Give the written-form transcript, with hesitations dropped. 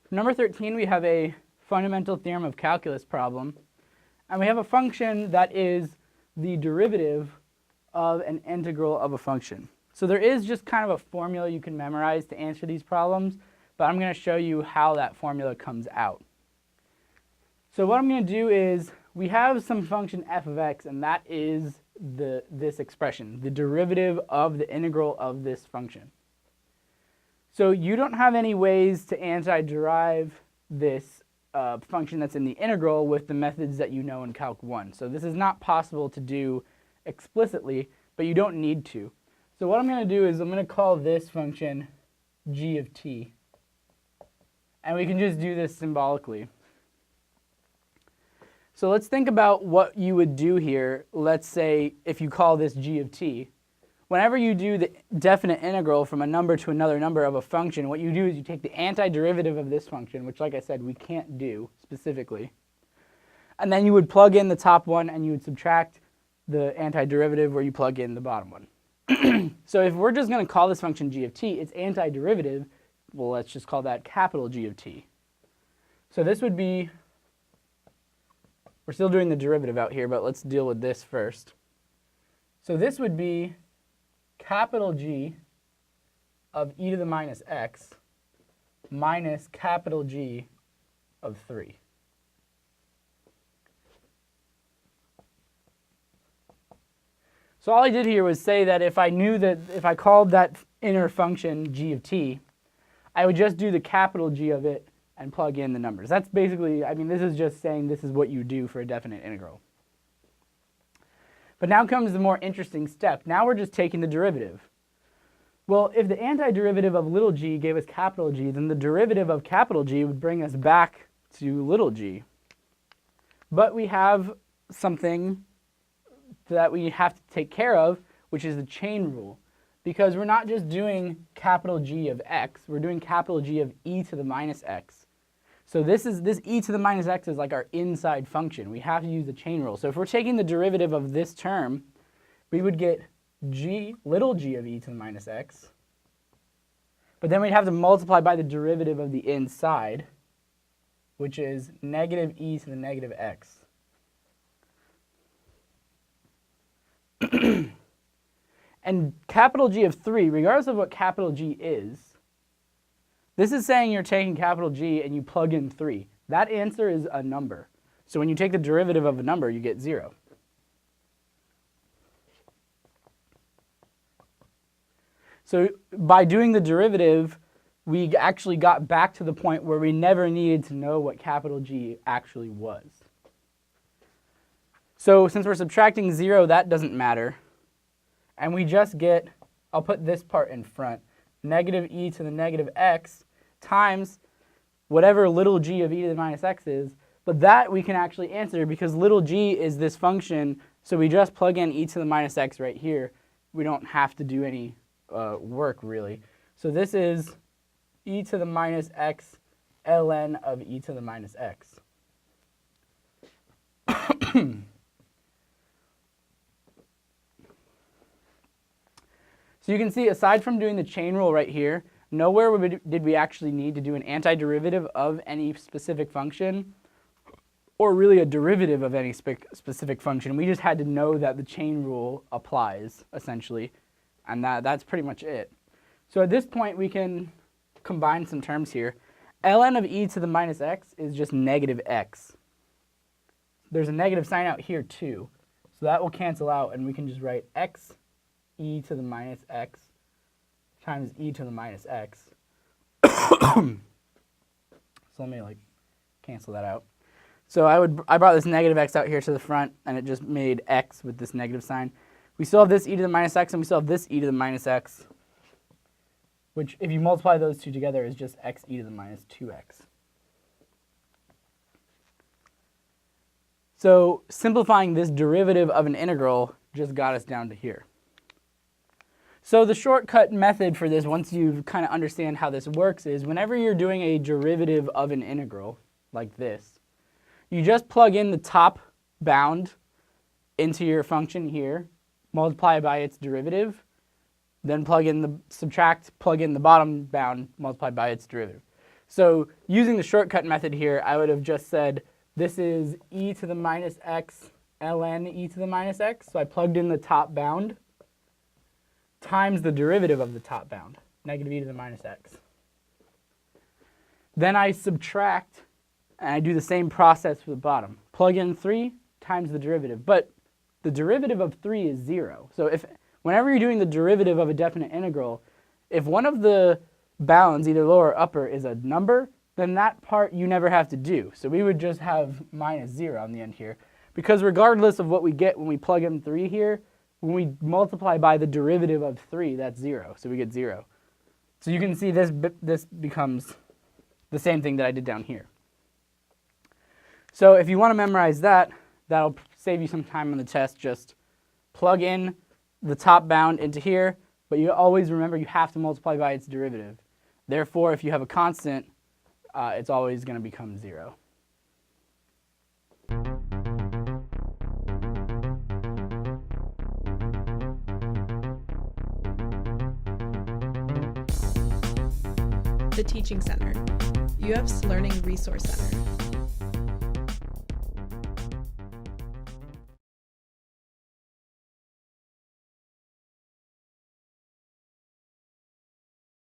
For number 13, we have a fundamental theorem of calculus problem. And we have a function that is the derivative of an integral of a function. So there is just kind of a formula you can memorize to answer these problems, but I'm going to show you how that formula comes out. So what I'm going to do is, we have some function f of x, and that is this expression, the derivative of the integral of this function. So you don't have any ways to anti-derive this function that's in the integral with the methods that you know in Calc 1. So this is not possible to do explicitly, but you don't need to. So what I'm going to do is I'm going to call this function g of t. And we can just do this symbolically. So let's think about what you would do here. Let's say if you call this g of t. Whenever you do the definite integral from a number to another number of a function, what you do is you take the antiderivative of this function, which, like I said, we can't do specifically. And then you would plug in the top one, and you would subtract the antiderivative where you plug in the bottom one. So if we're just going to call this function g of t, its antiderivative, well, let's just call that capital G of t. So this would be, we're still doing the derivative out here, but let's deal with this first. So this would be capital G of e to the minus x minus capital G of 3. So all I did here was say that if I knew that if I called that inner function g of t, I would just do the capital G of it and plug in the numbers. That's basically, I mean, this is just saying this is what you do for a definite integral. But now comes the more interesting step. Now we're just taking the derivative. Well, if the antiderivative of little g gave us capital G, then the derivative of capital G would bring us back to little g. But we have something that we have to take care of, which is the chain rule. Because we're not just doing capital G of x, we're doing capital G of e to the minus x. So this e to the minus x is like our inside function. We have to use the chain rule. So if we're taking the derivative of this term, we would get little g of e to the minus x. But then we'd have to multiply by the derivative of the inside, which is negative e to the negative x. And capital G of 3, regardless of what capital G is, this is saying you're taking capital G and you plug in 3. That answer is a number. So when you take the derivative of a number, you get 0. So by doing the derivative, we actually got back to the point where we never needed to know what capital G actually was. So since we're subtracting 0, that doesn't matter. And we just get, I'll put this part in front, negative e to the negative x times whatever little g of e to the minus x is. But that we can actually answer because little g is this function, so we just plug in e to the minus x right here. We don't have to do any work, really. So this is e to the minus x ln of e to the minus x. So you can see, aside from doing the chain rule right here, nowhere did we actually need to do an antiderivative of any specific function, or really a derivative of any specific function. We just had to know that the chain rule applies, essentially, and that's pretty much it. So at this point, we can combine some terms here. ln of e to the minus x is just negative x. There's a negative sign out here, too, so that will cancel out, and we can just write x e to the minus x times e to the minus x. So let me cancel that out. So I brought this negative x out here to the front, and it just made x with this negative sign. We still have this e to the minus x, and we still have this e to the minus x, which if you multiply those two together is just x e to the minus 2x. So simplifying this derivative of an integral just got us down to here. So the shortcut method for this, once you kind of understand how this works, is whenever you're doing a derivative of an integral, like this, you just plug in the top bound into your function here, multiply by its derivative, then plug in the bottom bound multiplied by its derivative. So using the shortcut method here, I would have just said this is e to the minus x ln e to the minus x. So I plugged in the top bound times the derivative of the top bound, negative e to the minus x. Then I subtract, and I do the same process for the bottom. Plug in 3 times the derivative. But the derivative of 3 is 0. So whenever you're doing the derivative of a definite integral, if one of the bounds, either lower or upper, is a number, then that part you never have to do. So we would just have minus 0 on the end here. Because regardless of what we get when we plug in 3 here, when we multiply by the derivative of 3, that's 0. So we get 0. So you can see this becomes the same thing that I did down here. So if you want to memorize that, that'll save you some time on the test. Just plug in the top bound into here, but you always remember you have to multiply by its derivative. Therefore, if you have a constant, it's always going to become 0. The Teaching Center, UF's Learning Resource Center.